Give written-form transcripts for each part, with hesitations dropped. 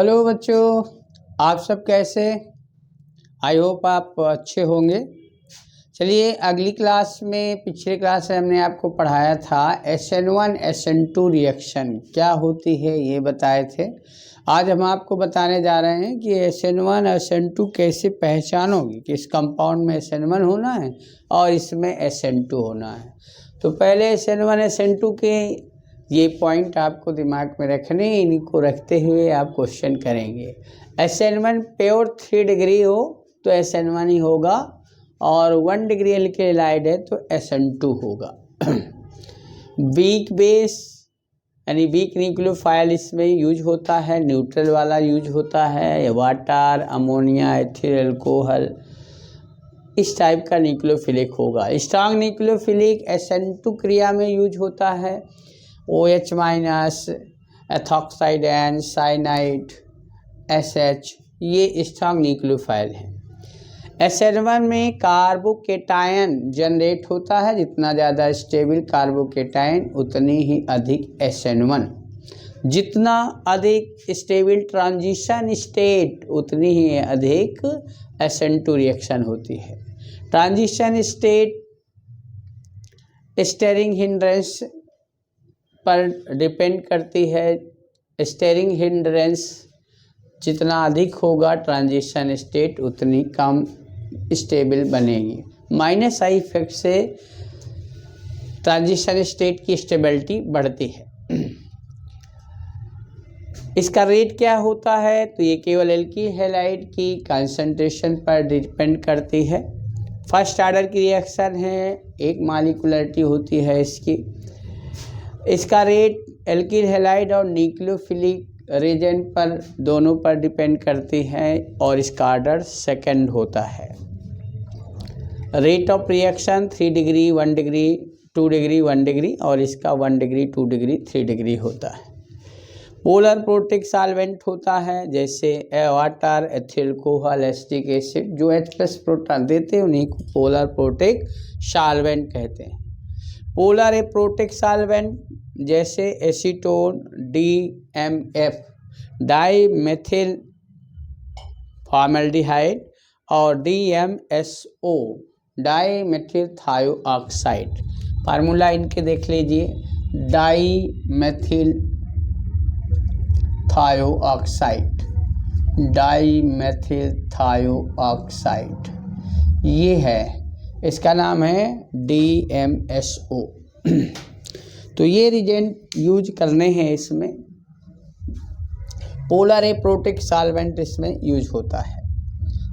Hello बच्चों, आप सब कैसे? आई होप आप अच्छे होंगे। चलिए, अगली क्लास में पिछले क्लास में हमने आपको पढ़ाया था SN1 SN2 रिएक्शन क्या होती है, ये बताए थे। आज हम आपको बताने जा रहे हैं कि SN1 SN2 कैसे पहचानोगे कि इस कंपाउंड में SN1 होना है और इसमें SN2 होना है। तो पहले SN1 SN2 के ये पॉइंट आपको दिमाग में रखने, इनको रखते हुए आप क्वेश्चन करेंगे। SN1 प्योर 3 डिग्री हो तो SN1 ही होगा, और 1 डिग्री एल्केलाइड है तो SN2 होगा। वीक बेस यानी वीक न्यूक्लियोफाइल इसमें यूज होता है, न्यूट्रल वाला यूज होता है, वाटर, अमोनिया, एथिल अल्कोहल, इस टाइप का न्यूक्लियोफिलिक होगा। स्ट्रॉन्ग न्यूक्लियोफिलिक SN2 क्रिया में यूज होता है। OH minus, ethoxide ion, cyanide, SH, ये स्ट्रॉन्ग न्यूक्लियोफाइल है। SN1 में कार्बोकेटायन जनरेट होता है, जितना ज़्यादा स्टेबल कार्बोकेटायन उतनी ही अधिक SN1, जितना अधिक स्टेबल ट्रांजिशन स्टेट उतनी ही अधिक SN2 रिएक्शन होती है। ट्रांजिशन स्टेट स्टीयरिंग हिंड्रेंस पर डिपेंड करती है। स्टीयरिंग हिंड्रेंस जितना अधिक होगा ट्रांजिशन स्टेट उतनी कम स्टेबल बनेगी। माइनस आई इफेक्ट से ट्रांजिशन स्टेट की स्टेबिलिटी बढ़ती है। इसका रेट क्या होता है, तो ये केवल एल्कील हैलाइड की कंसंट्रेशन पर डिपेंड करती है। फर्स्ट ऑर्डर की रिएक्शन है, एक मॉलिक्यूलरिटी होती है इसकी। इसका रेट एल्कील हैलाइड और न्यूक्लियोफिलिक रीजन पर दोनों पर डिपेंड करती है, और इसका ऑर्डर सेकंड होता है। Rate of reaction 3 degree, 1 degree, 2 degree, 1 degree, और इसका 1 डिग्री, 2 डिग्री, 3 डिग्री होता है। पोलर प्रोटिक सॉल्वेंट होता है, जैसे water, ethyl alcohol, acetic acid, जो H+ प्रोटॉन देते हैं उन्हीं को पोलर प्रोटिक सॉल्वेंट कहते हैं। पोलर एप्रोटिक सॉल्वेंट जैसे acetone, DMF, dimethyl formaldehyde, और DMSO, dimethyl thioxide. Formula इनके देख लीजिए, dimethyl thioxide, dimethyl thioxide, ये है, इसका नाम है DMSO। तो ये रिजेंट यूज करने हैं इसमें। पोलर एप्रोटिक सॉल्वेंट इसमें यूज होता है।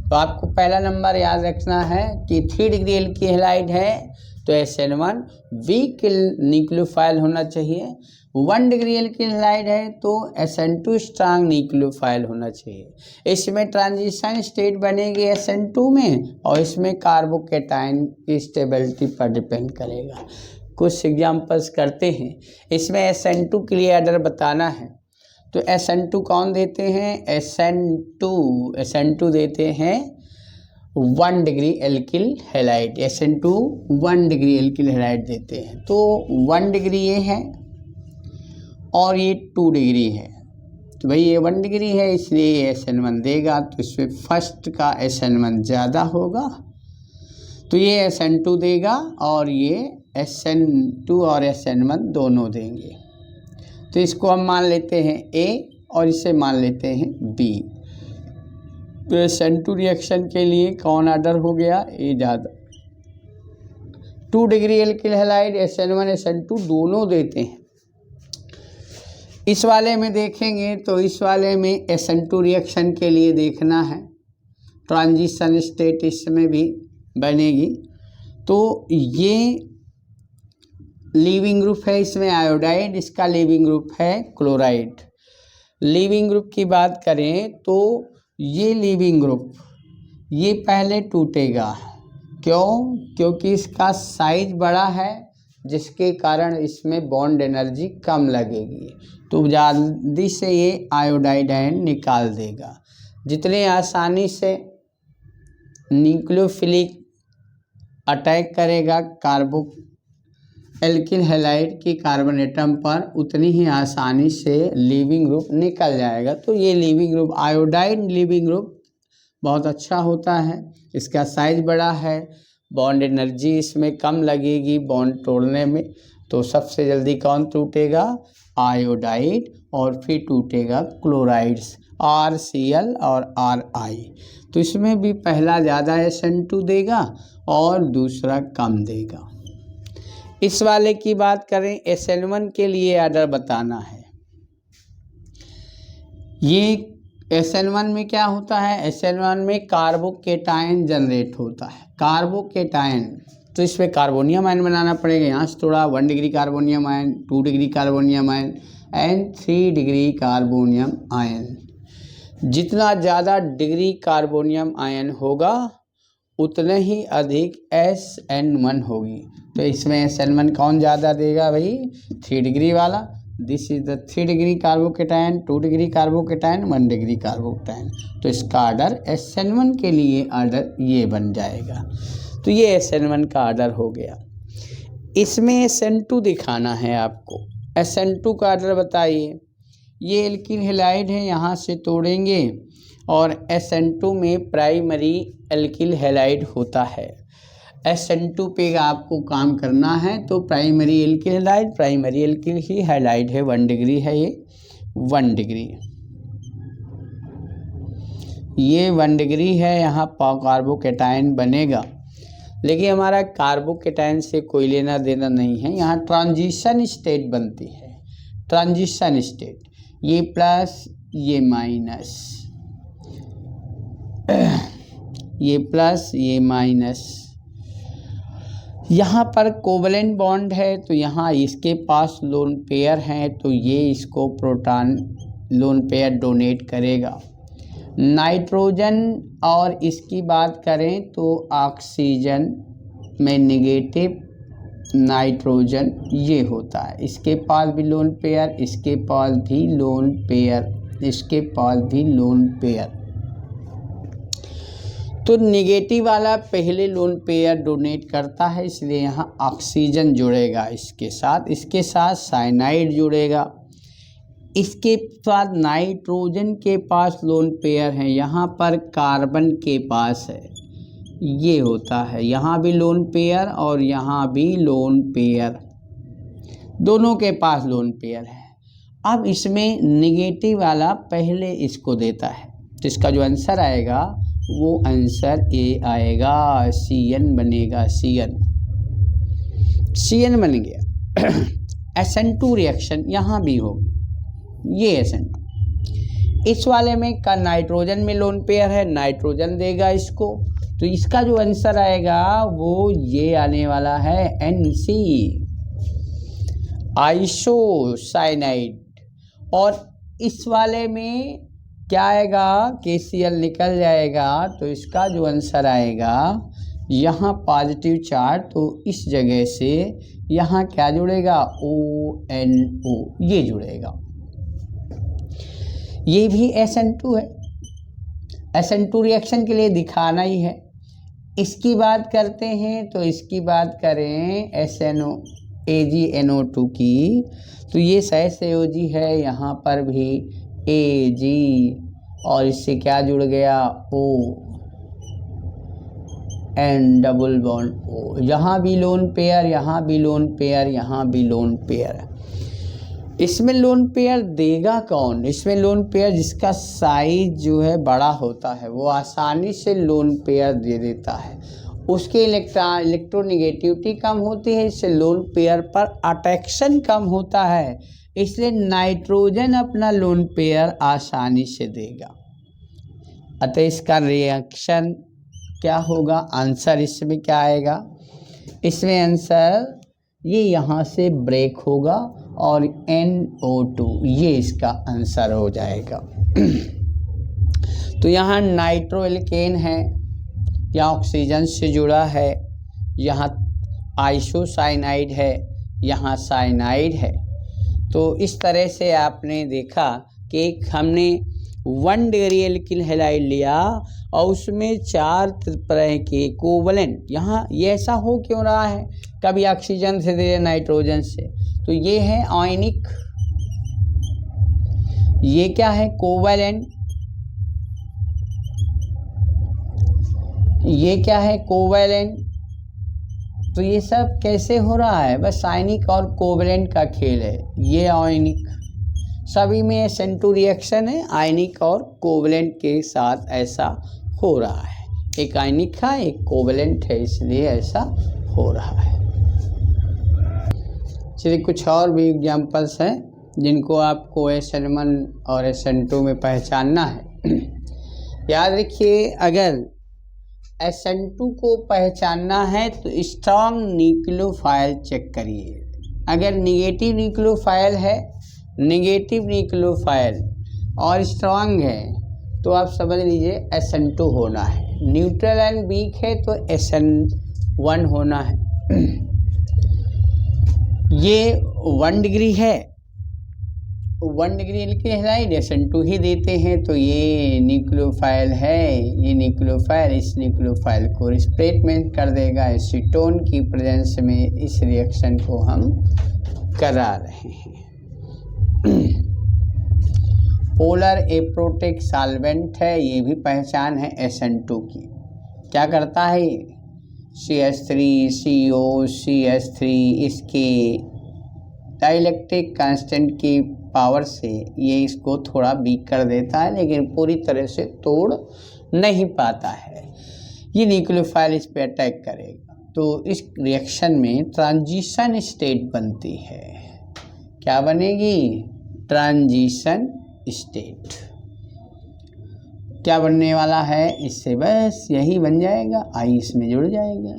तो आपको पहला नंबर याद रखना है कि 3 डिग्री एल्कील हैलाइड है तो SN1 वीक न्यूक्लियोफाइल होना चाहिए। 1 डिग्री एल्कील हैलाइड है तो SN2 स्ट्रॉन्ग न्यूक्लियोफाइल होना चाहिए। इसमें ट्रांजिशन स्टेट बनेगी SN2 में, और इसमें कार्बोकेटायन की स्टेबिलिटी पर डिपेंड करेगा। कुछ एग्जाम्पल्स करते हैं। इसमें SN2 के लिए ऑर्डर बताना है, तो SN2 कौन देते हैं? SN2 देते हैं 1 degree alkyl halide. SN2 1 degree alkyl halide देते हैं। तो 1 डिग्री ये है और ये 2 डिग्री है, तो भाई ये 1 डिग्री है इसलिए ये SN1 देगा। तो इसमें फर्स्ट का SN1 ज़्यादा होगा, तो ये SN2 देगा, और ये SN2 और SN1 दोनों देंगे। तो इसको हम मान लेते हैं A और इसे मान लेते हैं B। तो SN2 रिएक्शन के लिए कौन ऑर्डर हो गया? A ज़्यादा। 2 degree alkyl halide SN1 SN2 दोनों देते हैं। इस वाले में देखेंगे तो इस वाले में SN2 रिएक्शन के लिए देखना है, ट्रांजिशन स्टेट इसमें भी बनेगी। तो ये लीविंग ग्रुप है इसमें आयोडाइड, इसका लीविंग ग्रुप है क्लोराइड। लीविंग ग्रुप की बात करें तो ये लीविंग ग्रुप ये पहले टूटेगा। क्यों? क्योंकि इसका साइज बड़ा है, जिसके कारण इसमें बॉन्ड एनर्जी कम लगेगी, तो जल्दी से ये आयोडाइड आयन निकाल देगा। जितने आसानी से न्यूक्लियोफिलिक अटैक करेगा एल्किल हैलाइड की कार्बन एटम पर उतनी ही आसानी से लीविंग ग्रुप निकल जाएगा। तो ये leaving group iodide leaving group बहुत अच्छा होता है, इसका साइज बड़ा है, बॉन्ड एनर्जी इसमें कम लगेगी बॉन्ड तोड़ने में। तो सबसे जल्दी कौन टूटेगा? आयोडाइड, और फिर टूटेगा क्लोराइड्स RCl और RI। तो इसमें भी पहला ज़्यादा SN2 देगा और दूसरा कम देगा। इस वाले की बात करें, SN1 के लिए ऑर्डर बताना है। ये SN1 में क्या होता है? SN1 में कार्बोकेटायन जनरेट होता है। कार्बोकेटायन, तो इसमें कार्बोनियम आयन बनाना पड़ेगा। यहाँ से थोड़ा 1 degree carbonium ion, 2 degree carbonium ion and 3 degree carbonium ion. जितना ज़्यादा डिग्री कार्बोनियम आयन होगा उतने ही अधिक SN1 होगी। तो इसमें SN1 कौन ज़्यादा देगा भाई? 3 डिग्री वाला। This is the 3 degree carbocation, 2 degree carbocation, 1 degree carbocation. तो इसका ऑर्डर SN1 के लिए ऑर्डर ये बन जाएगा। तो ये SN1 का ऑर्डर हो गया। इसमें SN2 दिखाना है आपको। SN2 का ऑर्डर बताइए। ये एल्किल हैलाइड है, यहाँ से तोड़ेंगे और SN2 में प्राइमरी एल्किल हैलाइड होता है। SN2 पे आपको काम करना है। तो primary alkyl halide, primary alkyl ही हैलाइड है, 1 डिग्री है ये, 1 डिग्री, ये 1 डिग्री है। यहाँ कार्बोकेटायन बनेगा, लेकिन हमारा कार्बोकेटायन से कोई लेना देना नहीं है। यहाँ ट्रांजिशन स्टेट बनती है, ट्रांजिशन स्टेट, ये प्लस ये माइनस, ये प्लस ये माइनस। यहाँ पर कोवलेंट बॉन्ड है, तो यहाँ इसके पास लोन पेयर हैं, तो ये इसको प्रोटॉन लोन पेयर डोनेट करेगा। नाइट्रोजन और इसकी बात करें तो ऑक्सीजन में नेगेटिव नाइट्रोजन ये होता है, इसके पास भी लोन पेयर, इसके पास भी लोन पेयर, इसके पास भी लोन पेयर। तो नेगेटिव वाला पहले लोन पेयर डोनेट करता है, इसलिए यहाँ ऑक्सीजन जुड़ेगा इसके साथ, इसके साथ साइनाइड जुड़ेगा। इसके साथ नाइट्रोजन के पास लोन पेयर है, यहाँ पर कार्बन के पास है, ये होता है, यहाँ भी लोन पेयर और यहाँ भी लोन पेयर, दोनों के पास लोन पेयर है। अब इसमें नेगेटिव वाला पहले इसको देता है, तो इसका जो आंसर आएगा वो आंसर ए आएगा, CN बनेगा, CN बन गया। SN2 रिएक्शन यहाँ भी होगी, ये SN2। इस वाले में का नाइट्रोजन में लोन पेयर है, नाइट्रोजन देगा इसको, तो इसका जो आंसर आएगा वो ये आने वाला है, NC, आइसोसाइनाइड। और इस वाले में क्या आएगा? KCl निकल जाएगा, तो इसका जो आंसर आएगा यहाँ पॉजिटिव चार्ज, तो इस जगह से यहाँ क्या जुड़ेगा? ONO, ये जुड़ेगा। ये भी SN2 है, SN2 रिएक्शन के लिए दिखाना ही है। इसकी बात करते हैं, तो इसकी बात करें AgNO2 की, तो ये सहसंयोजी है, यहाँ पर भी Ag और इससे क्या जुड़ गया? O, N double bond O, यहाँ भी लोन पेयर, यहाँ भी लोन पेयर, यहाँ भी लोन पेयर। इसमें लोन पेयर देगा कौन? इसमें लोन पेयर जिसका साइज जो है बड़ा होता है वो आसानी से लोन पेयर दे देता है, उसके इलेक्ट्रोनेगेटिविटी कम होती है, इससे लोन पेयर पर अट्रैक्शन कम होता है, इसलिए नाइट्रोजन अपना लोन पेयर आसानी से देगा। अतः इसका रिएक्शन क्या होगा? आंसर इसमें क्या आएगा? इसमें आंसर ये यहाँ से ब्रेक होगा और NO2 ये इसका आंसर हो जाएगा। तो यहाँ नाइट्रोएल्केन है, यहाँ ऑक्सीजन से जुड़ा है, यहाँ आइसोसाइनाइड है, यहाँ साइनाइड है। तो इस तरह से आपने देखा कि हमने 1 डिग्री एल्किल हैलाइड लिया और उसमें 4 तरह के कोवलेंट, यहाँ ये ऐसा हो क्यों रहा है, कभी ऑक्सीजन से दे नाइट्रोजन से, तो ये है आयनिक, ये क्या है कोवलेंट, ये क्या है कोवलेंट। तो ये सब कैसे हो रहा है, बस आयनिक और कोवलेंट का खेल है। ये आयनिक, सभी में SN2 रिएक्शन है आयनिक और कोवलेंट के साथ ऐसा हो रहा है। एक आयनिक का एक कोवलेंट है, इसलिए ऐसा हो रहा है। चलिए कुछ और भी एग्जाम्पल्स हैं जिनको आपको SN1 और SN2 में पहचानना है। याद रखिए, अगर SN2 को पहचानना है तो स्ट्रॉन्ग न्यूक्लियोफाइल चेक करिए। अगर निगेटिव न्यूक्लियोफाइल है, निगेटिव न्यूक्लियोफाइल और स्ट्रॉन्ग है तो आप समझ लीजिए SN2 होना है। न्यूट्रल एंड वीक है तो SN1 होना है। ये 1 डिग्री है, 1 डिग्री एल्किल हैलाइड SN2 ही देते हैं, तो ये न्यूक्लियोफाइल है, ये न्यूक्लियोफाइल इस न्यूक्लियोफाइल को रिप्लेसमेंट कर देगा एसीटोन की प्रेजेंस में। इस रिएक्शन को हम करा रहे हैं। पोलर एप्रोटिक सॉल्वेंट है, ये भी पहचान है SN2 की। क्या करता है ये, CH3 CO CH3 इसके डाइलेक्ट्रिक कांस्टेंट की पावर से ये इसको थोड़ा वीक कर देता है, लेकिन पूरी तरह से तोड़ नहीं पाता है। ये न्यूक्लियोफाइल इस पे अटैक करेगा तो इस रिएक्शन में ट्रांजिशन स्टेट बनती है। क्या बनेगी, ट्रांजिशन स्टेट। क्या बनने वाला है इससे, बस यही बन जाएगा, आई इसमें जुड़ जाएगा।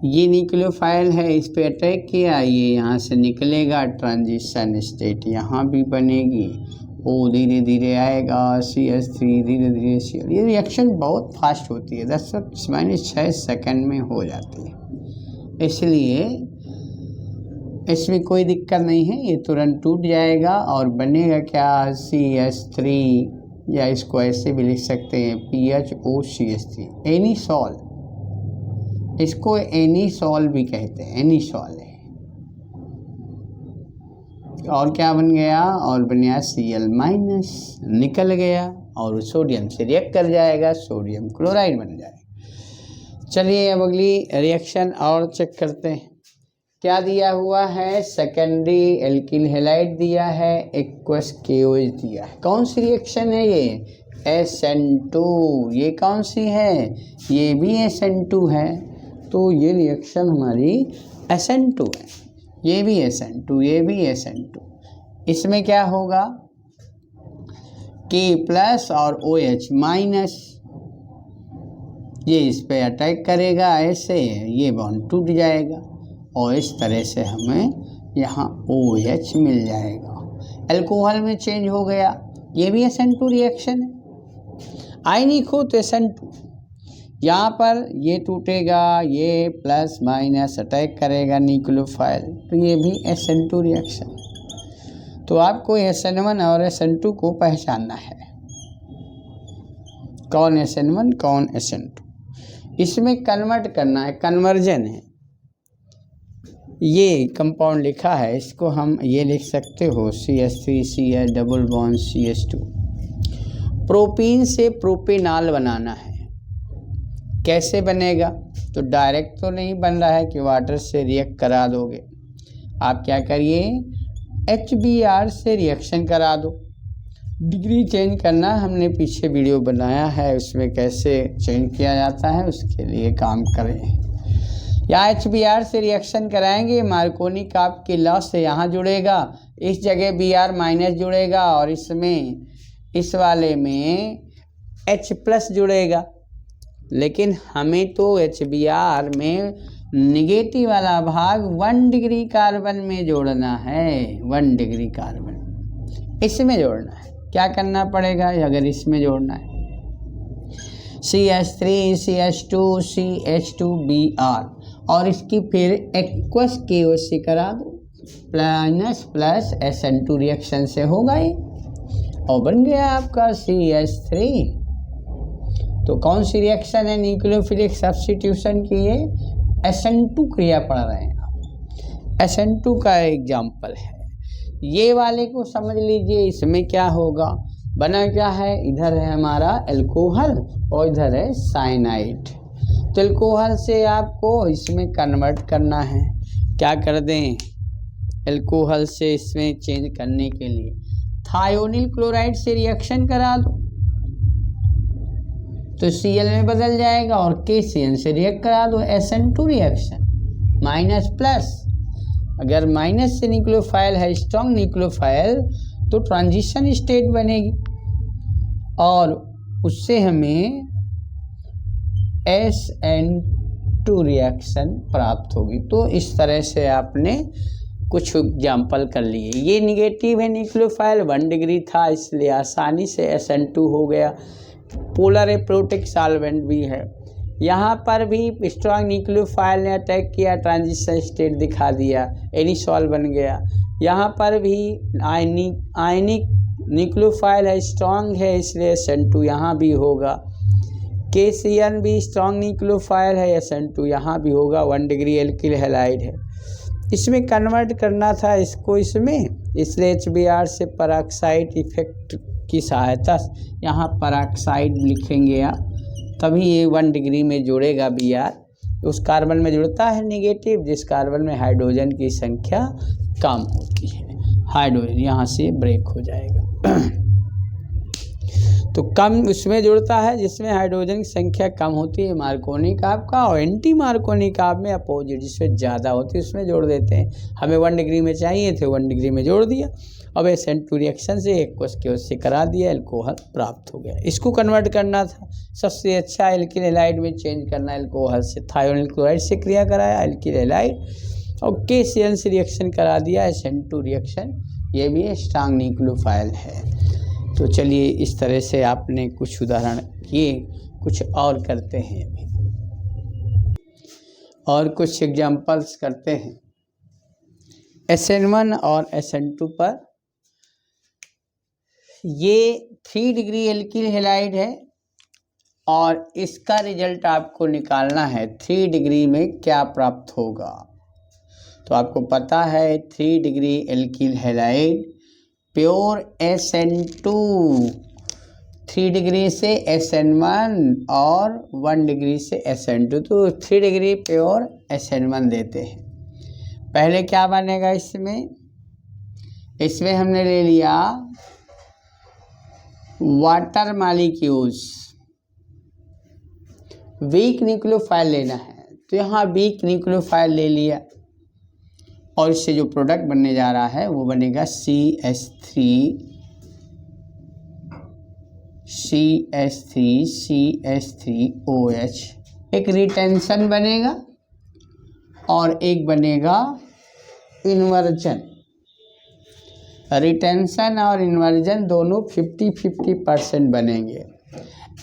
ये न्यूक्लियोफाइल है, इस पे अटैक किया, ये यहाँ से निकलेगा, ट्रांजिशन स्टेट यहाँ भी बनेगी, ओ धीरे धीरे आएगा CH3 धीरे धीरे CL। ये रिएक्शन बहुत फास्ट होती है, 10⁻6 सेकंड में हो जाती है, इसलिए इसमें कोई दिक्कत नहीं है, ये तुरंत टूट जाएगा और बनेगा क्या, CH3, या इसको ऐसे भी लिख सकते हैं PHOCH3, एनीसॉल, इसको एनीसॉल भी कहते हैं, एनीसॉल है। और क्या बन गया, और बन गया Cl-, निकल गया और सोडियम से रिएक्ट कर जाएगा, सोडियम क्लोराइड बन जाएगा। चलिए अब अगली रिएक्शन और चेक करते हैं। क्या दिया हुआ है, सेकेंडरी एल्किल हैलाइड दिया है, एक्वस KOH दिया है। कौन सी रिएक्शन है ये, SN2। ये कौन सी है, ये भी SN2 है, तो ये रिएक्शन हमारी SN2 है। ये भी SN2, ये भी SN2। इसमें क्या होगा, K+ और OH-, ये इस पे अटैक करेगा ऐसे, ये बॉन्ड टूट जाएगा और इस तरह से हमें यहाँ OH मिल जाएगा। अल्कोहल में चेंज हो गया, ये भी SN2 रिएक्शन है। आयनिक हो तो SN2, यहाँ पर ये टूटेगा, ये +- अटैक करेगा न्यूक्लियोफाइल, तो ये भी SN2 रिएक्शन। तो आपको SN1 और SN2 को पहचानना है, कौन SN1 कौन SN2। इसमें कन्वर्ट करना है, कन्वर्जन है। ये कंपाउंड लिखा है, इसको हम ये लिख सकते हो CH3 CH double bond CH2। Propene से प्रोपेनॉल बनाना है, कैसे बनेगा, तो डायरेक्ट तो नहीं बन रहा है कि वाटर से रिएक्ट करा दोगे। आप क्या करिए, HBr से रिएक्शन करा दो। डिग्री चेंज करना हमने पीछे वीडियो बनाया है, उसमें कैसे चेंज किया जाता है उसके लिए काम करें। या HBr से रिएक्शन कराएंगे, मार्कोनिक आपके लॉस से यहाँ जुड़ेगा, इस जगह Br- जुड़ेगा और इसमें इस वाले में H+ जुड़ेगा। लेकिन हमें तो HBr में निगेटिव वाला भाग 1 डिग्री कार्बन में जोड़ना है, 1 डिग्री कार्बन इसमें जोड़ना है। क्या करना पड़ेगा, अगर इसमें जोड़ना है CH3 CH2 CH2Br और इसकी फिर एक्वस KOH से करा दो, ++ SN2 रिएक्शन से होगा ये। और बन गया आपका CH3। तो कौन सी रिएक्शन है न्यूक्लियोफिलिक सब्स्टिट्यूशन की? ये SN2 क्रिया पढ़ रहे हैं आप। SN2 का एग्जाम्पल है। ये वाले को समझ लीजिए, इसमें क्या होगा, बना क्या है, इधर है हमारा एल्कोहल और इधर है साइनाइड। तो एल्कोहल से आपको इसमें कन्वर्ट करना है। क्या कर दें, एल्कोहल से इसमें चेंज करने के लिए थायोनिल क्लोराइड से रिएक्शन करा दो तो Cl में बदल जाएगा, और KCN से रिएक्ट करा दो, SN2 रिएक्शन, माइनस प्लस। अगर माइनस से न्यूक्लियोफाइल है, स्ट्रॉन्ग न्यूक्लियोफाइल, तो ट्रांजिशन स्टेट बनेगी और उससे हमें SN2 रिएक्शन प्राप्त होगी। तो इस तरह से आपने कुछ एग्जाम्पल कर लिए। ये निगेटिव है न्यूक्लियोफाइल, 1 डिग्री था, इसलिए आसानी से SN2 हो गया। पोलर एप्रोटिक सॉल्वेंट भी है। यहाँ पर भी स्ट्रॉन्ग न्यूक्लियोफाइल ने अटैक किया, ट्रांजिशन स्टेट दिखा दिया, एनिसॉल बन गया। यहाँ पर भी आयनिक न्यूक्लियोफाइल है, स्ट्रॉन्ग है, इसलिए SN2 यहाँ भी होगा। KCN भी स्ट्रॉन्ग न्यूक्लियोफाइल है, SN2 यहाँ भी होगा, 1 डिग्री एल्किल हैलाइड है। इसमें कन्वर्ट करना था इसको इसमें, इसलिए HBr से पेरोक्साइड इफेक्ट की सहायता यहाँ पेरोक्साइड लिखेंगे आप, तभी ये 1 डिग्री में जुड़ेगा Br। उस कार्बन में जुड़ता है निगेटिव जिस कार्बन में हाइड्रोजन की संख्या कम होती है, हाइड्रोजन यहाँ से ब्रेक हो जाएगा। तो कम उसमें जुड़ता है जिसमें हाइड्रोजन की संख्या कम होती है, मार्कोनिक आपका, और एंटी मार्कोनिक आप में अपोजिट जिसमें ज़्यादा होती है उसमें जोड़ देते हैं। हमें 1 डिग्री में चाहिए थे, 1 डिग्री में जोड़ दिया। अब SN2 रिएक्शन से एक उससे करा दिया, एल्कोहल प्राप्त हो गया। इसको कन्वर्ट करना था, सबसे अच्छा एल्किल हैलाइड में चेंज करना, एल्कोहल से थायोनिल क्लोराइड से क्रिया कराया एल्किल हैलाइड, और KCN से रिएक्शन करा दिया SN2 रिएक्शन। ये भी स्ट्रॉन्ग न्यूक्लियोफाइल है। तो चलिए इस तरह से आपने कुछ उदाहरण किए, कुछ और करते हैं अभी, और कुछ एग्जाम्पल्स करते हैं SN1 और SN2 पर। ये 3 डिग्री एल्किल हैलाइड है और इसका रिजल्ट आपको निकालना है 3 डिग्री में क्या प्राप्त होगा। तो आपको पता है 3 degree alkyl halide pure SN2, 3 degree से SN1 और 1 डिग्री से SN2, तो 3 डिग्री प्योर SN1 देते हैं। पहले क्या बनेगा इसमें हमने ले लिया वाटर मालिक्यूल्स, वीक न्यूक्लियोफाइल लेना है, तो यहाँ वीक न्यूक्लियोफाइल ले लिया, और इससे जो प्रोडक्ट बनने जा रहा है वो बनेगा CH3OH। एक रिटेंशन बनेगा और एक बनेगा इन्वर्जन। रिटेंशन और इन्वर्जन दोनों 50-50% बनेंगे।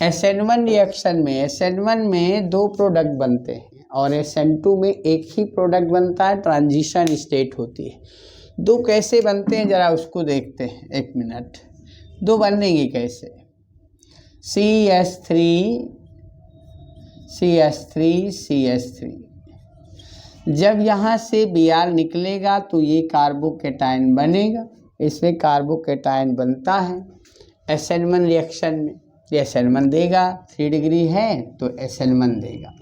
SN1 रिएक्शन में SN1 में 2 प्रोडक्ट बनते हैं और SN2 में एक ही प्रोडक्ट बनता है, ट्रांजिशन स्टेट होती है। 2 कैसे बनते हैं जरा उसको देखते हैं, 1 मिनट। 2 बनेंगे कैसे, CH3 जब यहाँ से Br निकलेगा तो ये कार्बोकेटाइन बनेगा, इसमें कार्बोकेटाइन बनता है SN1 रिएक्शन में, ये SN1 देगा, 3 डिग्री है तो SN1 देगा।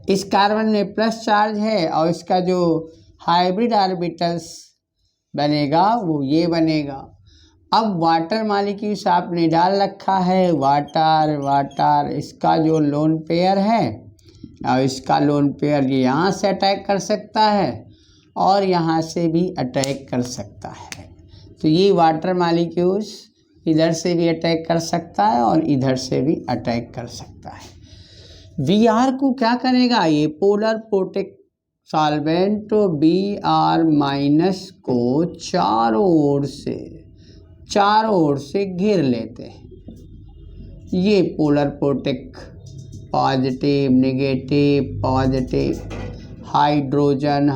इस कार्बन में प्लस चार्ज है और इसका जो हाइब्रिड ऑर्बिटल्स बनेगा वो ये बनेगा। अब वाटर मॉलिक्यूल्स आपने डाल रखा है, वाटर, इसका जो लोन पेयर है और इसका लोन पेयर ये यहाँ से अटैक कर सकता है और यहाँ से भी अटैक कर सकता है। तो ये वाटर मॉलिक्यूल्स इधर से भी अटैक कर सकता है और इधर से भी अटैक कर सकता है। Br को क्या करेगा, ये polar protic solvent Br minus को चारों ओर से घेर लेते हैं। ये polar protic positive negative positive, hydrogen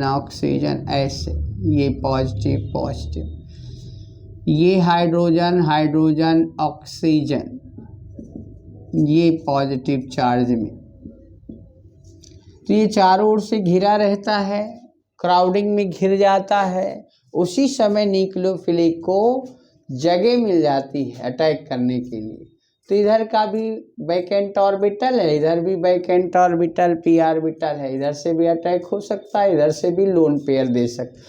oxygen, ऐसे ये पॉजिटिव। ये हाइड्रोजन हाइड्रोजन ऑक्सीजन, ये पॉजिटिव चार्ज में, तो ये चारों ओर से घिरा रहता है, क्राउडिंग में घिर जाता है। उसी समय न्यूक्लियोफिलिक को जगह मिल जाती है अटैक करने के लिए। तो इधर का भी वैकेंट ऑर्बिटल है, इधर भी वैकेंट ऑर्बिटल पी ऑर्बिटल है, इधर से भी अटैक हो सकता है, इधर से भी लोन पेयर दे सकता।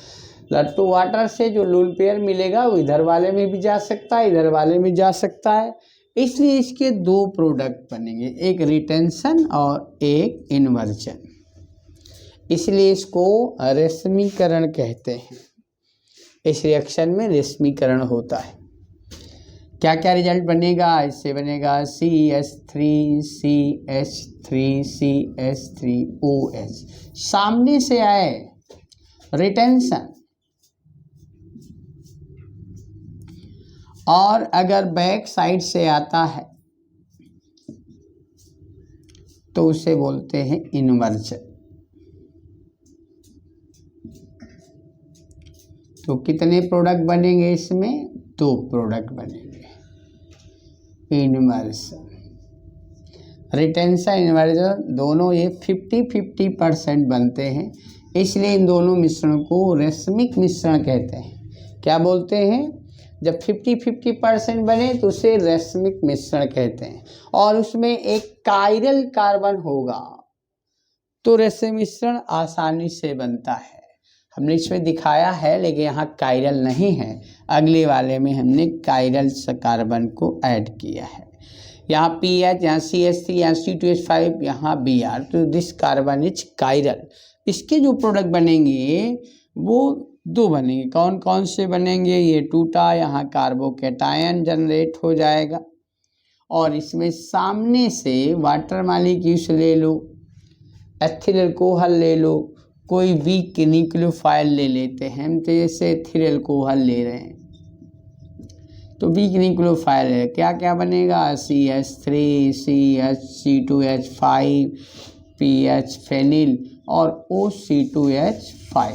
लट्टू वाटर से जो लोन पेयर मिलेगा वो इधर वाले में भी जा सकता है, इधर वाले में जा सकता है। इसलिए इसके दो प्रोडक्ट बनेंगे, एक रिटेंशन और एक इन्वर्जन। इसलिए इसको रेशमीकरण कहते हैं। इस रिएक्शन में रेशमीकरण होता है। क्या क्या रिजल्ट बनेगा? इससे बनेगा CH3CH3CH3OH। सामने से आए रिटेंशन, और अगर बैक साइड से आता है तो उसे बोलते हैं इन्वर्जन। तो कितने प्रोडक्ट बनेंगे इसमें? 2 प्रोडक्ट बनेंगे। इन्वर्जन, रिटेंशन, इन्वर्जन दोनों ये 50-50% बनते हैं। इसलिए इन दोनों मिश्रण को रेशमिक मिश्रण कहते हैं। क्या बोलते हैं? जब 50-50% बने तो उसे रेशमिक मिश्रण कहते हैं। और उसमें एक कायरल कार्बन होगा तो रेशम मिश्रण आसानी से बनता है। हमने इसमें दिखाया है, लेकिन यहाँ कायरल नहीं है। अगले वाले में हमने कायरल कार्बन को ऐड किया है। यहाँ PH, यहाँ CH3, यहाँ C2H5, यहाँ Br, तो दिस कार्बन इज कायरल। इसके जो प्रोडक्ट बनेंगे वो 2 बनेंगे। कौन कौन से बनेंगे? ये टूटा, यहाँ कार्बोकैटायन जनरेट हो जाएगा, और इसमें सामने से वाटर मॉलिक्यूल्स ले लो, एथिल अल्कोहल ले लो, कोई वीक न्यूक्लियोफाइल ले लेते हैं। हम तो जैसे एथिल अल्कोहल ले रहे हैं तो वीक न्यूक्लियोफाइल है। क्या क्या बनेगा? CH3, CH, C2H5, PH phenyl और OC2H5।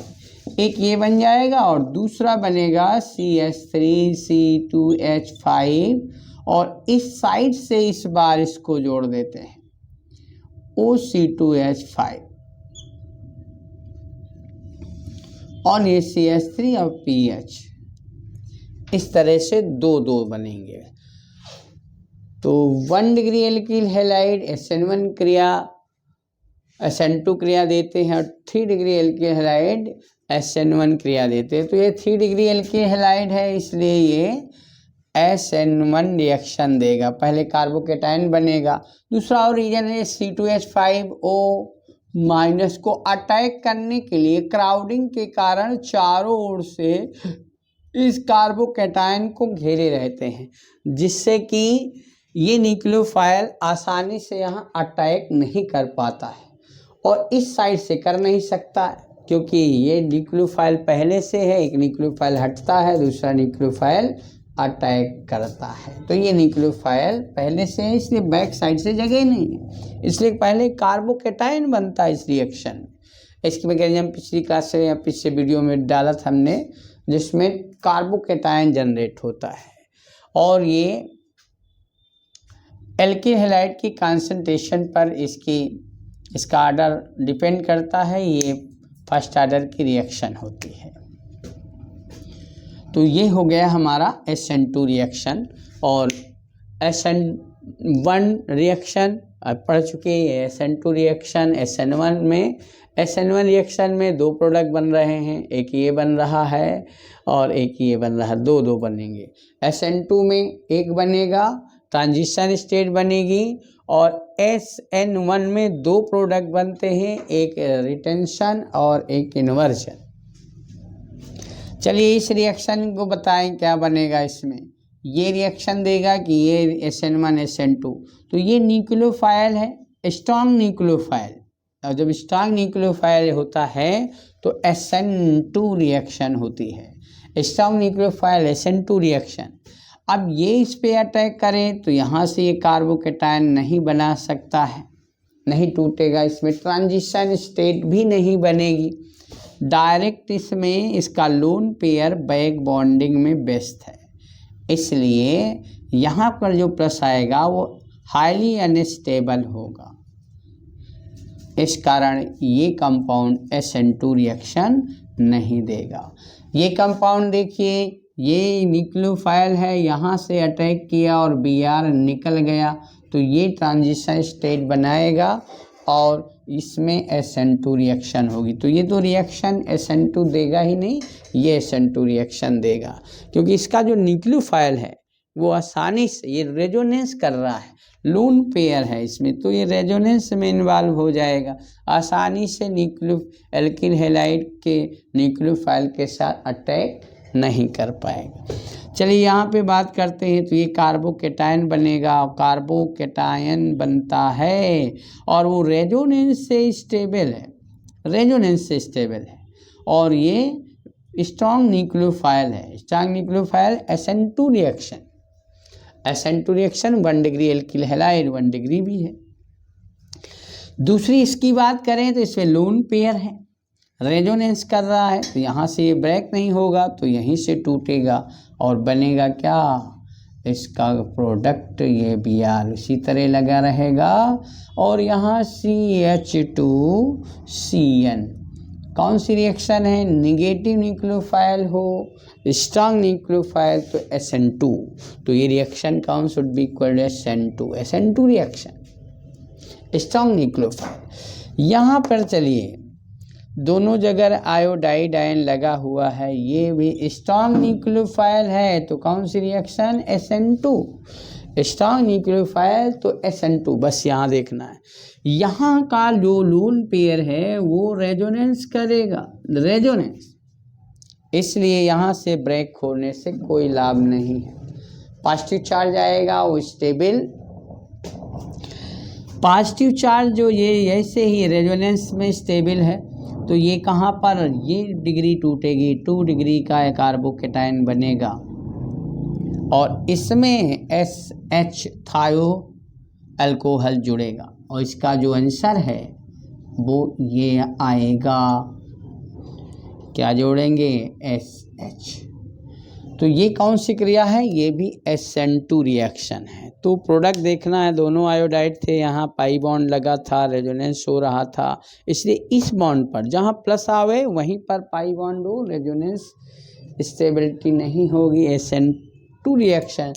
एक ये बन जाएगा और दूसरा बनेगा CH3, C2H5, और इस साइड से इस बार इसको जोड़ देते हैं OC2H5, और ये CH3 और PH। इस तरह से 2-2 बनेंगे। तो 1 डिग्री एल्किल हैलाइड SN1 क्रिया SN2 क्रिया देते हैं, और 3 डिग्री एल्किल हैलाइड SN1 क्रिया देते हैं। तो ये 3 डिग्री एल्किल हैलाइड है, इसलिए ये SN1 रिएक्शन देगा। पहले कार्बोकैटायन बनेगा। दूसरा और रीजन है C2H5O माइनस को अटैक करने के लिए क्राउडिंग के कारण चारों ओर से इस कार्बोकैटायन को घेरे रहते हैं, जिससे कि ये न्यूक्लियोफाइल आसानी से यहाँ अटैक नहीं कर पाता है, और इस साइड से कर नहीं सकता है क्योंकि ये न्यूक्लियोफाइल पहले से है। एक न्यूक्लियोफाइल हटता है, दूसरा न्यूक्लियोफाइल अटैक करता है। तो ये न्यूक्लियोफाइल पहले से है, इसलिए बैक साइड से जगह नहीं है, इसलिए पहले कार्बोकैटायन बनता है इस रिएक्शन में। इसकी मैकेनिज्म पिछली क्लास से या पिछले वीडियो में डाला था हमने, जिसमें कार्बोकैटायन जनरेट होता है, और ये एल्किल हैलाइड की कंसंट्रेशन पर इसका आर्डर डिपेंड करता है। ये फर्स्ट आर्डर की रिएक्शन होती है। तो ये हो गया हमारा SN2 रिएक्शन, और SN1 रिएक्शन पढ़ चुके हैं। SN2 रिएक्शन SN1 रिएक्शन में 2 प्रोडक्ट बन रहे हैं, एक ये बन रहा है और एक ये बन रहा है, 2-2 बनेंगे। SN2 में एक बनेगा, ट्रांजिशन स्टेट बनेगी, और SN1 में 2 प्रोडक्ट बनते हैं, एक रिटेंशन और एक इन्वर्जन। चलिए इस रिएक्शन को बताएं क्या बनेगा इसमें। ये रिएक्शन देगा कि ये SN1 SN2, तो ये न्यूक्लियोफाइल है, स्ट्रॉन्ग न्यूक्लियोफाइल, और जब स्ट्रॉन्ग न्यूक्लियोफाइल होता है तो SN2 रिएक्शन होती है। Strong nucleophile SN2 reaction. अब ये इस पे अटैक करें तो यहाँ से ये कार्बोकैटायन नहीं बना सकता है, नहीं टूटेगा, इसमें ट्रांजिशन स्टेट भी नहीं बनेगी। डायरेक्ट इसमें इसका लोन पेयर बैक बॉन्डिंग में बेस्ट है, इसलिए यहाँ पर जो प्लस आएगा वो हाईली अनस्टेबल होगा। इस कारण ये कंपाउंड SN2 रिएक्शन नहीं देगा। ये कंपाउंड देखिए, ये न्यूक्लियोफाइल है, यहाँ से अटैक किया और Br निकल गया तो ये ट्रांजिशन स्टेट बनाएगा और इसमें SN2 रिएक्शन होगी। तो ये तो रिएक्शन SN2 देगा ही नहीं, ये SN2 रिएक्शन देगा, क्योंकि इसका जो न्यूक्लियोफाइल है वो आसानी से, ये रेजोनेंस कर रहा है, लोन पेयर है इसमें, तो ये रेजोनेंस में इन्वॉल्व हो जाएगा, आसानी से एल्किल हैलाइड के न्यूक्लियोफाइल के साथ अटैक नहीं कर पाएगा। चलिए यहाँ पे बात करते हैं। तो ये कार्बोकेटायन बनेगा, कार्बोकेटायन बनता है और वो रेजोनेंस से स्टेबल है, रेजोनेंस से स्टेबल है और ये स्ट्रॉन्ग न्यूक्लियोफाइल है। Strong nucleophile SN2 reaction, SN2 reaction 1 degree alkyl halide 1 degree भी है। दूसरी इसकी बात करें तो इसमें लोन पेयर है, रेजोनेंस कर रहा है, तो यहाँ से ये ब्रेक नहीं होगा तो यहीं से टूटेगा और बनेगा क्या, इसका प्रोडक्ट ये Br इसी तरह लगा रहेगा और यहाँ CH2CN। कौन सी रिएक्शन है, निगेटिव न्यूक्लियोफाइल हो, स्ट्रॉन्ग न्यूक्लियोफाइल तो SN2, तो ये रिएक्शन कौन should be equal to SN2 reaction, strong nucleophile. यहाँ पर चलिए दोनों जगह आयोडाइड आयन लगा हुआ है, ये भी स्ट्रॉन्ग न्यूक्लियोफाइल है तो कौन सी रिएक्शन, SN2, स्ट्रॉन्ग न्यूक्लियोफाइल तो SN2। बस यहाँ देखना है, यहाँ का जो लोन पेयर है वो रेजोनेंस करेगा, रेजोनेंस, इसलिए यहाँ से ब्रेक होने से कोई लाभ नहीं है। पॉजिटिव चार्ज आएगा वो स्टेबल, पॉजिटिव चार्ज जो ये ऐसे ही रेजोनेंस में स्टेबल है तो ये कहाँ पर, ये डिग्री टूटेगी, 2 डिग्री का कार्बोकेटायन बनेगा और इसमें SH थायो अल्कोहल जुड़ेगा और इसका जो आंसर है वो ये आएगा, क्या जोड़ेंगे, SH। तो ये कौन सी क्रिया है, ये भी SN2 रिएक्शन है। तो प्रोडक्ट देखना है, दोनों आयोडाइड थे, यहाँ पाई बॉन्ड लगा था, रेजोनेंस हो रहा था, इसलिए इस बॉन्ड पर जहाँ प्लस आवे वहीं पर पाई बॉन्ड हो, रेजोनेंस स्टेबिलिटी नहीं होगी, SN2 रिएक्शन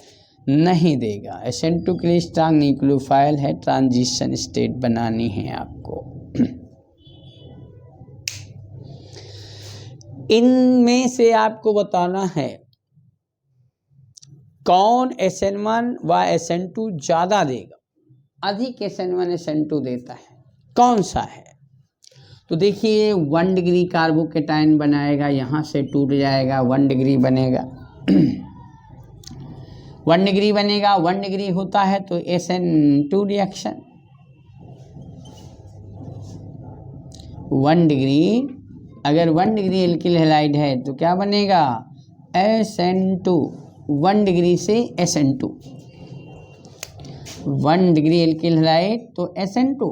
नहीं देगा। SN2 के लिए स्ट्रॉन्ग न्यूक्लियोफाइल है, ट्रांजिशन स्टेट बनानी है आपको। इनमें से आपको बताना है कौन SN1 व SN2 ज़्यादा देगा, अधिक SN1 SN2 देता है, कौन सा है। तो देखिए 1 डिग्री कार्बोकेटायन बनाएगा, यहाँ से टूट जाएगा, 1 डिग्री बनेगा 1 डिग्री बनेगा, 1 डिग्री होता है तो SN2 रिएक्शन, 1 डिग्री, अगर 1 डिग्री एल्किल हैलाइड है तो क्या बनेगा, SN2, 1 डिग्री से SN2, 1 डिग्री एल्किल हैलाइड तो SN2।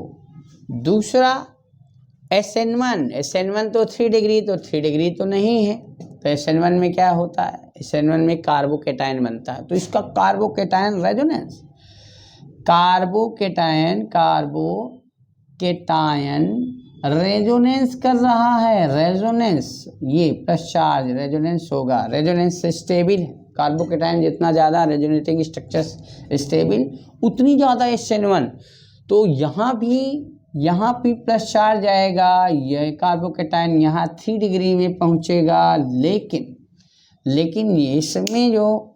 दूसरा SN1 तो 3 डिग्री, तो 3 डिग्री तो नहीं है, तो SN1 में क्या होता है, SN1 में कार्बोकेटायन बनता है, तो इसका कार्बोकेटायन रेजोनेंस, कार्बोकेटायन रेजोनेंस कर रहा है, रेजोनेंस, ये प्लस चार्ज रेजोनेंस होगा, रेजोनेंस से स्टेबल है, कार्बोकेटायन जितना ज़्यादा रेजोनेटिंग स्ट्रक्चर्स स्टेबल उतनी ज़्यादा SN1, तो यहाँ भी प्लस चार्ज आएगा, यह कार्बोकेटायन यहाँ 3 डिग्री में पहुँचेगा, लेकिन ये इसमें जो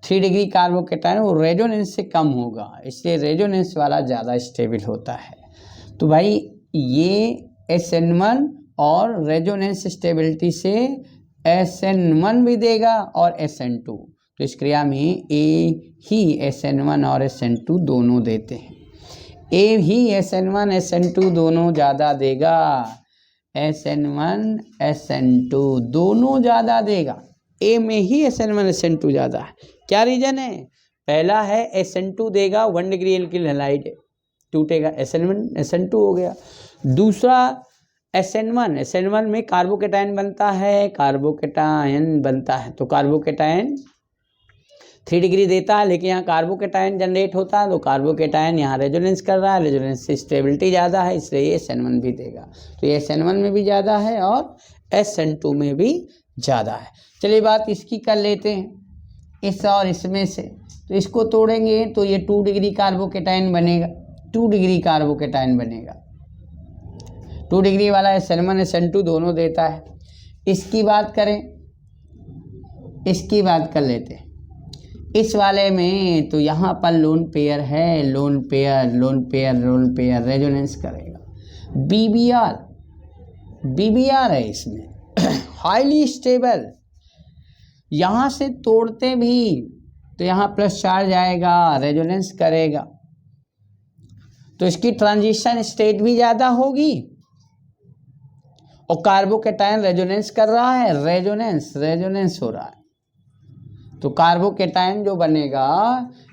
3 डिग्री कार्बोकेटायन वो रेजोनेंस से कम होगा, इसलिए रेजोनेंस वाला ज़्यादा स्टेबल होता है। तो भाई ये SN1 और रेजोनेंस स्टेबिलिटी से SN1 भी देगा और SN2, तो इस क्रिया में ही SN1 और SN2 दोनों देते हैं, ए ही SN1 SN2 दोनों ज़्यादा देगा, SN1 SN2 दोनों ज़्यादा देगा, ए में ही SN1 SN2 ज़्यादा है। क्या रीज़न है, पहला है SN2 देगा, 1 डिग्री एल्किल हैलाइड टूटेगा, SN1 SN2 हो गया। दूसरा SN1 में कार्बोकेटायन बनता है, तो कार्बोकेटायन 3 डिग्री देता है, लेकिन यहाँ कार्बोकेटायन जनरेट होता है, तो कार्बोकेटायन यहाँ रेजोनेंस कर रहा है, रेजोनेंस से स्टेबिलिटी ज़्यादा है, इसलिए ये SN1 भी देगा। तो ये SN1 में भी ज़्यादा है और SN2 में भी ज़्यादा है। चलिए बात इसकी कर लेते हैं, इस और इसमें से। तो इसको तोड़ेंगे तो ये 2 डिग्री कार्बोकेटायन बनेगा, 2 डिग्री कार्बोकेटायन बनेगा। 2 डिग्री वाला SN1 SN2 दोनों देता है। इसकी बात करें, इसकी बात कर लेते हैं। इस वाले में तो यहाँ पर लोन पेयर है, lone pair lone pair lone pair resonance करेगा। बीबीआर है इसमें हाईली स्टेबल। यहाँ से तोड़ते भी तो यहाँ प्लस चार्ज आएगा, रेजोनेंस करेगा, तो इसकी ट्रांजिशन स्टेट भी ज़्यादा होगी। और कार्बोकेटायन रेजोनेंस कर रहा है, रेजोनेंस हो रहा है, तो कार्बोकेटायन जो बनेगा,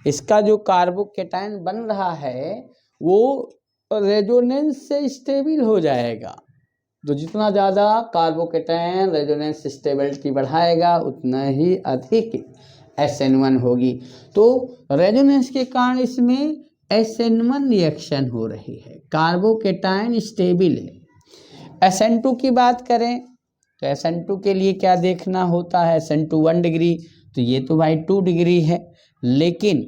इसका जो कार्बोकेटायन बन रहा है वो रेजोनेंस से स्टेबल हो जाएगा। तो जितना ज़्यादा कार्बोकेटायन रेजोनेंस स्टेबिलिटी बढ़ाएगा उतना ही अधिक SN1 होगी। तो रेजोनेंस के कारण इसमें SN1 रिएक्शन हो रही है, कार्बोकेटायन स्टेबल है। SN2 की बात करें तो SN2 के लिए क्या देखना होता है, SN2 1 डिग्री, तो ये तो भाई 2 डिग्री है, लेकिन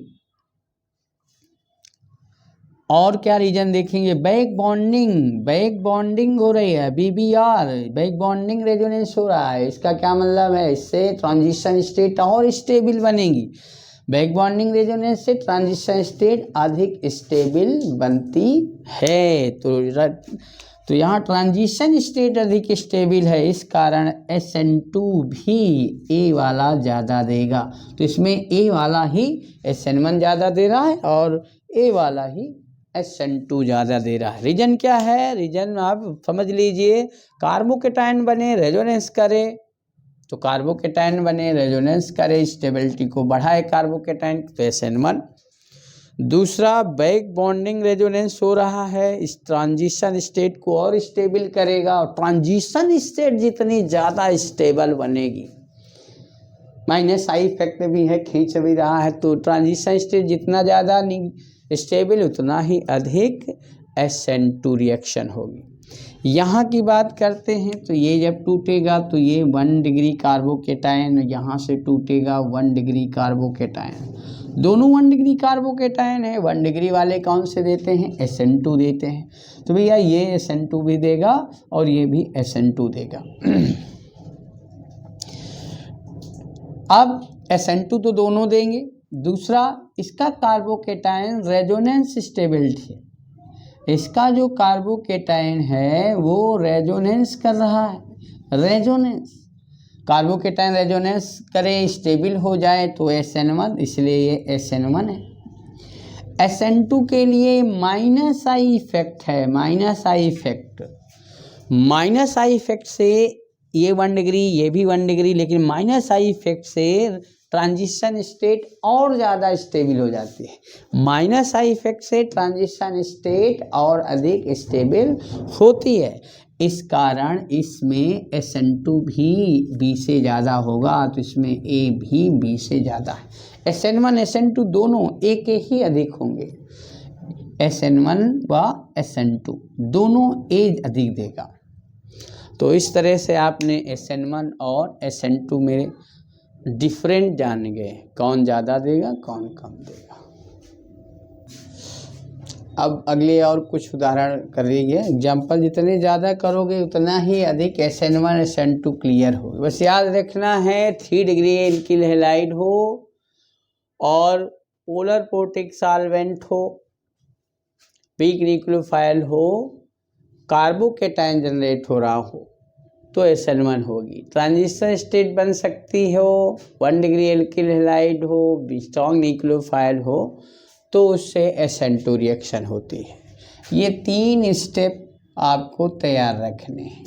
और क्या रीजन देखेंगे, बैक बॉन्डिंग हो रही है, BBR बैक बॉन्डिंग रेजोनेंस हो रहा है। इसका क्या मतलब है, इससे ट्रांजिशन स्टेट और स्टेबल बनेगी। बैक बॉन्डिंग रेजोनेंस से ट्रांजिशन स्टेट अधिक स्टेबल बनती है। तो यहाँ ट्रांजिशन स्टेट अधिक स्टेबल है, इस कारण SN2 भी A वाला ज़्यादा देगा। तो इसमें A वाला ही SN1 ज़्यादा दे रहा है और A वाला ही SN2 ज़्यादा दे रहा है। रीजन क्या है, रीजन आप समझ लीजिए, कार्बोकेटायन बने रेजोनेंस करे, तो कार्बोकेटायन बने रेजोनेंस करे, स्टेबिलिटी को बढ़ाए कार्बोकेटायन, तो SN1। दूसरा, बैक बॉन्डिंग रेजोनेंस हो रहा है, इस ट्रांजिशन स्टेट को और स्टेबल करेगा, और ट्रांजिशन स्टेट जितनी ज़्यादा स्टेबल बनेगी, माइनस आई इफेक्ट भी है, खींच भी रहा है, तो ट्रांजिशन स्टेट जितना ज़्यादा स्टेबल उतना ही अधिक SN2 रिएक्शन होगी। यहाँ की बात करते हैं तो ये जब टूटेगा तो ये 1 डिग्री कार्बोकेटायन यहाँ से टूटेगा 1 डिग्री कार्बोकेटायन, दोनों 1 डिग्री कार्बोकेटायन है। 1 डिग्री वाले कौन से देते हैं, SN2 देते हैं, तो भैया ये SN2 भी देगा और ये भी SN2 देगा। अब SN2 तो दोनों देंगे। दूसरा, इसका कार्बोकेटायन रेजोनेंस स्टेबिलिटी, इसका जो कार्बोकेटायन है वो रेजोनेंस कर रहा है, रेजोनेंस, कार्बोकेटायन रेजोनेंस करे, स्टेबल हो जाए तो SN1, इसलिए ये SN1 है। SN2 के लिए माइनस आई इफेक्ट है, माइनस आई इफेक्ट से ये 1 डिग्री ये भी 1 डिग्री, लेकिन माइनस आई इफेक्ट से ट्रांजिशन स्टेट और ज़्यादा स्टेबल हो जाती है। माइनस आई इफेक्ट से ट्रांजिशन स्टेट और अधिक स्टेबल होती है, इस कारण इसमें SN2 भी B से ज़्यादा होगा, तो इसमें A भी B से ज़्यादा है। SN1 SN2 दोनों A के ही अधिक होंगे, SN1 व SN2 दोनों A अधिक देगा। तो इस तरह से आपने SN1 और SN2 में डिफरेंट जान गए, कौन ज़्यादा देगा कौन कम देगा। अब अगले और कुछ उदाहरण करिए। एग्जाम्पल जितने ज़्यादा करोगे उतना ही अधिक SN1 SN2 क्लियर हो। बस याद रखना है 3 डिग्री एल्किल हैलाइड हो और पोलर पोर्टिक सॉल्वेंट हो, पीक न्यूक्लियोफाइल हो, कार्बोकेटायन जनरेट हो रहा हो तो SN1 होगी। ट्रांजिशन स्टेट बन सकती हो, 1 डिग्री एल्किल हैलाइड हो, स्ट्रॉन्ग न्यूक्लियोफाइल हो तो उससे SN2 रिएक्शन होती है। ये 3 स्टेप आपको तैयार रखने हैं।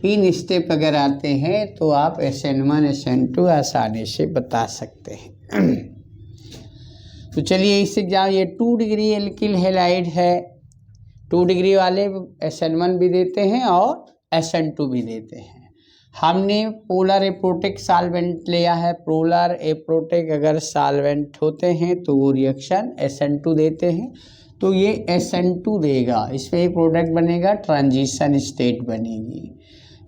3 स्टेप अगर आते हैं तो आप SN1 SN2 आसानी से बता सकते हैं। तो चलिए इससे जाओ, ये 2 डिग्री एल्किल हैलाइड है, 2 डिग्री वाले SN1 भी देते हैं और SN2 भी देते हैं। हमने पोलर एप्रोटिक सॉल्वेंट लिया है। पोलर एप्रोटिक अगर सॉल्वेंट होते हैं तो वो रिएक्शन SN2 देते हैं, तो ये SN2 देगा, इसमें एक प्रोडक्ट बनेगा, ट्रांजिशन स्टेट बनेगी।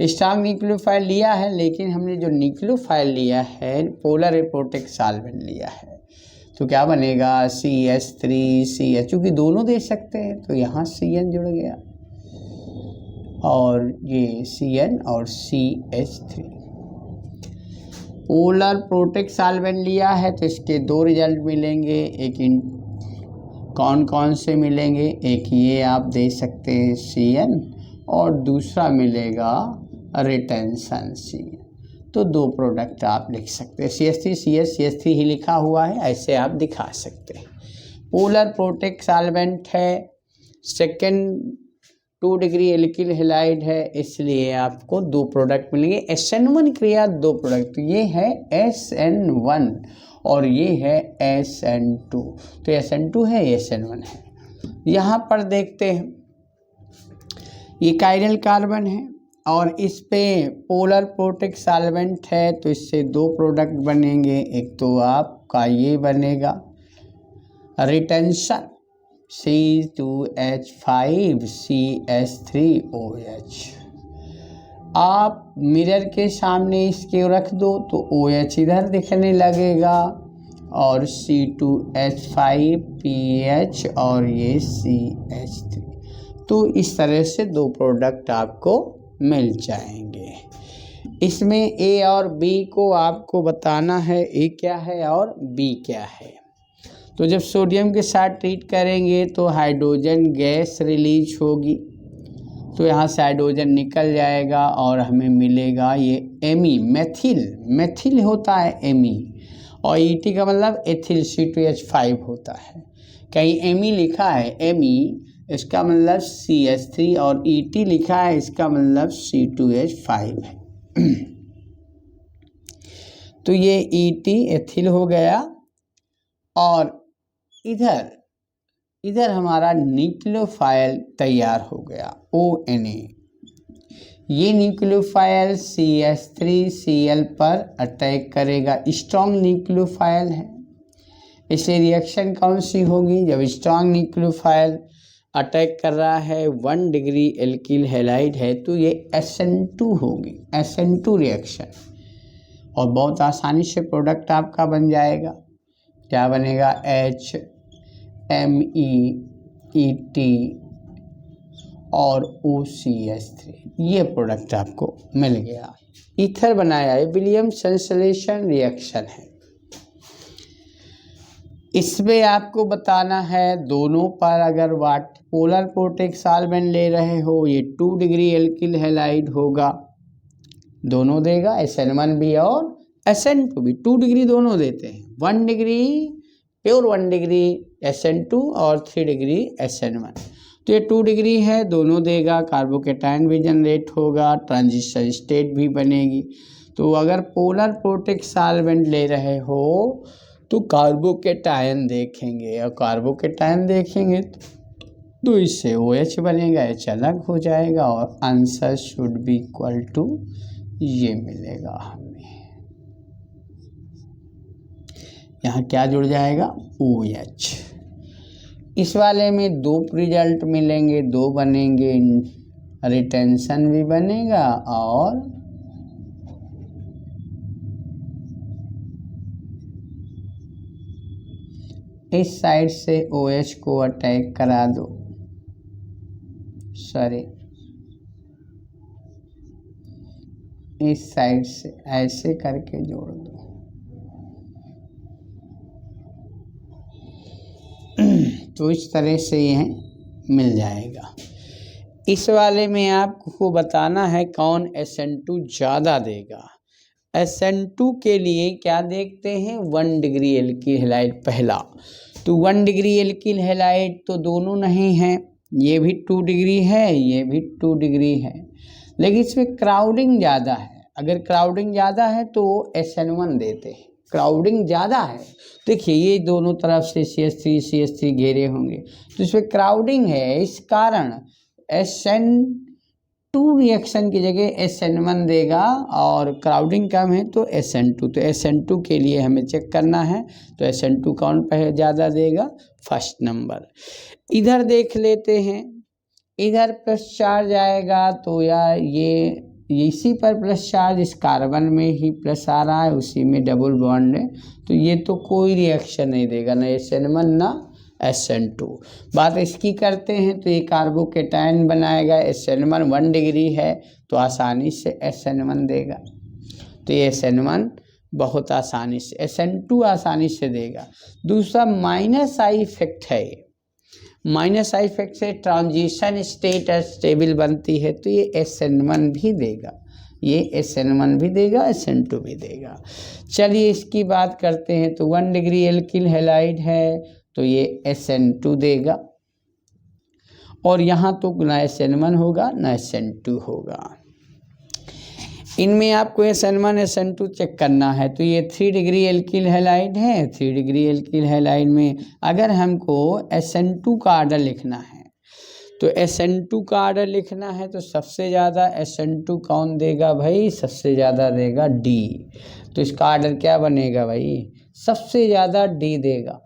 स्ट्रॉन्ग न्यूक्लियोफाइल लिया है, लेकिन हमने जो न्यूक्लियोफाइल लिया है पोलर एप्रोटिक सॉल्वेंट लिया है, तो क्या बनेगा CH3CH, चूँकि दोनों दे सकते हैं तो यहाँ CN जुड़ गया और ये CN और CH3। पोलर प्रोटिक सॉल्वेंट लिया है तो इसके दो रिजल्ट मिलेंगे, एक कौन कौन से मिलेंगे, एक ये आप दे सकते हैं CN और दूसरा मिलेगा रिटेंशन CN। तो दो प्रोडक्ट आप लिख सकते हैं, CH3 ही लिखा हुआ है, ऐसे आप दिखा सकते हैं। पोलर प्रोटिक सॉल्वेंट है, सेकेंड 2 डिग्री एल्किल हैलाइड है, इसलिए आपको दो प्रोडक्ट मिलेंगे। SN1 क्रिया दो प्रोडक्ट, तो ये है SN1 और ये है SN2, तो SN2 है, SN1 है। यहाँ पर देखते हैं ये कायरल कार्बन है और इस पे पोलर प्रोटिक सॉल्वेंट है, तो इससे दो प्रोडक्ट बनेंगे, एक तो आपका ये बनेगा रिटेंशन C2H5CH3OH। आप मिरर के सामने इसके रख दो तो OH इधर दिखने लगेगा और C2H5PH और ये CH3, तो इस तरह से दो प्रोडक्ट आपको मिल जाएंगे। इसमें A और B को आपको बताना है, A क्या है और B क्या है। तो जब सोडियम के साथ ट्रीट करेंगे तो हाइड्रोजन गैस रिलीज होगी, तो यहाँ से हाइड्रोजन निकल जाएगा और हमें मिलेगा ये एमी, मेथिल होता है एमी, और ET का मतलब एथिल C2H5 होता है। कहीं एमी लिखा है, एमी इसका मतलब CH3 और ET लिखा है, इसका मतलब C2H5 है। तो ये ET एथिल हो गया और इधर हमारा न्यूक्लियोफाइल तैयार हो गया ONA। ये न्यूक्लियोफाइल CH3Cl पर अटैक करेगा, स्ट्रॉन्ग न्यूक्लियोफाइल है, इसलिए रिएक्शन कौन सी होगी, जब स्ट्रॉन्ग न्यूक्लियोफाइल अटैक कर रहा है 1 डिग्री एल्किल हैलाइड है तो ये SN2 होगी, SN2 रिएक्शन, और बहुत आसानी से प्रोडक्ट आपका बन जाएगा। क्या बनेगा HMeET और OCH3, ये प्रोडक्ट आपको मिल गया। ईथर बनाया है, विलियम्स संश्लेषण रिएक्शन है। इसमें आपको बताना है दोनों पर अगर पोलर प्रोटिक सॉल्वेंट ले रहे हो, ये 2 डिग्री एल्किल हैलाइड होगा, दोनों देगा, SN1 भी और SN2 भी 2 डिग्री दोनों देते हैं, 1 डिग्री प्योर 1 डिग्री SN2 और 3 डिग्री SN1, तो ये 2 डिग्री है, दोनों देगा, कार्बोकेटायन भी जनरेट होगा, ट्रांजिशन स्टेट भी बनेगी। तो अगर पोलर प्रोटिक सॉल्वेंट ले रहे हो तो कार्बोकेटायन देखेंगे, और कार्बोकेटायन देखेंगे तो इससे OH बनेगा, H अलग हो जाएगा और answer should be equal to ये मिलेगा हमें। यहाँ क्या जुड़ जाएगा OH। इस वाले में दो रिजल्ट मिलेंगे, दो बनेंगे, रिटेंशन भी बनेगा और इस साइड से OH को अटैक करा दो, सॉरी इस साइड से ऐसे करके जोड़ दो। तो इस तरह से यह मिल जाएगा। इस वाले में आपको बताना है कौन SN2 ज़्यादा देगा। SN2 के लिए क्या देखते हैं, 1 डिग्री एल्किल हैलाइड पहला, तो 1 डिग्री एल्किल हैलाइड तो दोनों नहीं हैं, ये भी 2 डिग्री है, ये भी 2 डिग्री है, लेकिन इसमें क्राउडिंग ज़्यादा है। अगर क्राउडिंग ज़्यादा है तो SN1 देते हैं, क्राउडिंग ज़्यादा है, देखिए ये दोनों तरफ से CH3 घेरे होंगे, तो इसमें क्राउडिंग है, इस कारण SN2 टू रिएक्शन की जगह SN1 देगा और क्राउडिंग कम है तो SN2। तो SN2 के लिए हमें चेक करना है, तो SN2 कौन पहले ज़्यादा देगा, फर्स्ट नंबर। इधर देख लेते हैं, इधर प्लस चार्ज आएगा तो यार ये इसी पर प्लस चार्ज, इस कार्बन में ही प्लस आ रहा है, उसी में डबल बॉन्ड है, तो ये तो कोई रिएक्शन नहीं देगा, ना SN1 ना SN2। बात इसकी करते हैं तो ये कार्बोकेटायन बनाएगा, SN1 1 डिग्री है तो आसानी से SN1 देगा, तो ये SN1 बहुत आसानी से, SN2 आसानी से देगा। दूसरा माइनस आई इफेक्ट है, माइनस आई इफेक्ट से ट्रांजिशन स्टेट स्टेबल बनती है, तो ये SN1 भी देगा, ये SN1 भी देगा, SN2 भी देगा। चलिए इसकी बात करते हैं, तो 1 डिग्री एल्किल हैलाइड है तो ये SN2 देगा, और यहाँ तो ना SN1 होगा ना SN2 होगा। इनमें आपको SN1 SN2 चेक करना है, तो ये 3 डिग्री एल्किल हैलाइड है, 3 डिग्री एल्किल हैलाइड में अगर हमको SN2 का आर्डर लिखना है, तो SN2 का आर्डर लिखना है तो सबसे ज़्यादा SN2 कौन देगा भाई, सबसे ज़्यादा देगा D। तो इसका आर्डर क्या बनेगा भाई, सबसे ज़्यादा D देगा,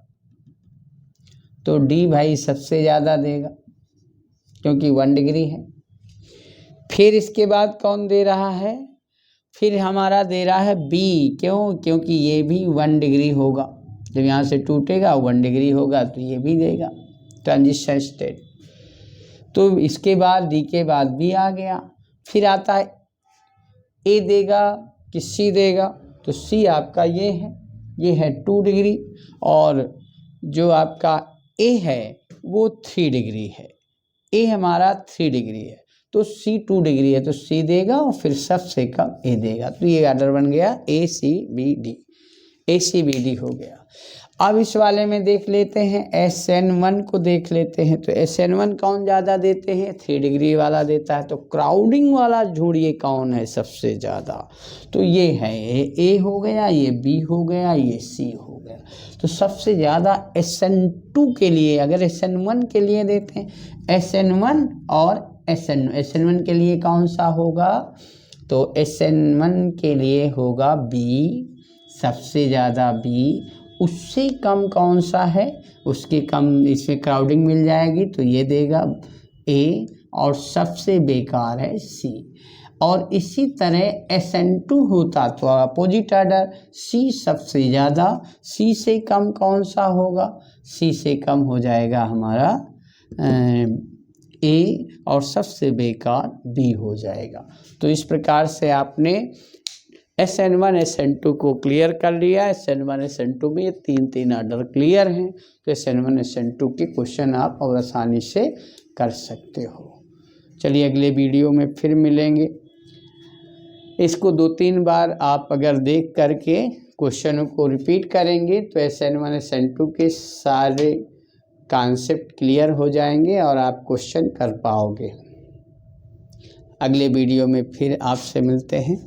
तो D भाई सबसे ज़्यादा देगा क्योंकि 1 डिग्री है। फिर इसके बाद कौन दे रहा है, फिर हमारा दे रहा है B, क्यों, क्योंकि ये भी 1 डिग्री होगा, जब यहाँ से टूटेगा 1 डिग्री होगा तो ये भी देगा ट्रांजिशन स्टेट। तो इसके बाद D के बाद B आ गया, फिर आता है A देगा कि C देगा, तो C आपका ये है 2 डिग्री, और जो आपका A है वो 3 डिग्री है, A हमारा 3 डिग्री है, तो C 2 डिग्री है तो C देगा, और फिर सबसे कम A देगा। तो ये आर्डर बन गया ACBD, ACBD हो गया। अब इस वाले में देख लेते हैं, SN1 को देख लेते हैं, तो SN1 कौन ज़्यादा देते हैं, 3 डिग्री वाला देता है। तो क्राउडिंग वाला ढूंढिए कौन है सबसे ज़्यादा, तो ये है, ये A हो गया, ये B हो गया, ये C हो गया। तो सबसे ज़्यादा SN2 के लिए, अगर SN1 के लिए देते हैं SN1 और SN1 के लिए कौन सा होगा, तो SN1 के लिए होगा B, सबसे ज़्यादा B। उससे कम कौन सा है, उसके कम इसमें क्राउडिंग मिल जाएगी तो ये देगा A, और सबसे बेकार है C। और इसी तरह SN2 होता तो अपोजिट आर्डर, C सबसे ज़्यादा, C से कम कौन सा होगा, C से कम हो जाएगा हमारा A, और सबसे बेकार B हो जाएगा। तो इस प्रकार से आपने SN1 SN2 को क्लियर कर लिया। SN1 SN2 में ये 3 आर्डर क्लियर हैं, तो SN1 SN2 के क्वेश्चन आप और आसानी से कर सकते हो। चलिए अगले वीडियो में फिर मिलेंगे। इसको 2-3 बार आप अगर देख करके क्वेश्चनों को रिपीट करेंगे तो SN1 SN2 के सारे कॉन्सेप्ट क्लियर हो जाएंगे और आप क्वेश्चन कर पाओगे। अगले वीडियो में फिर आपसे मिलते हैं।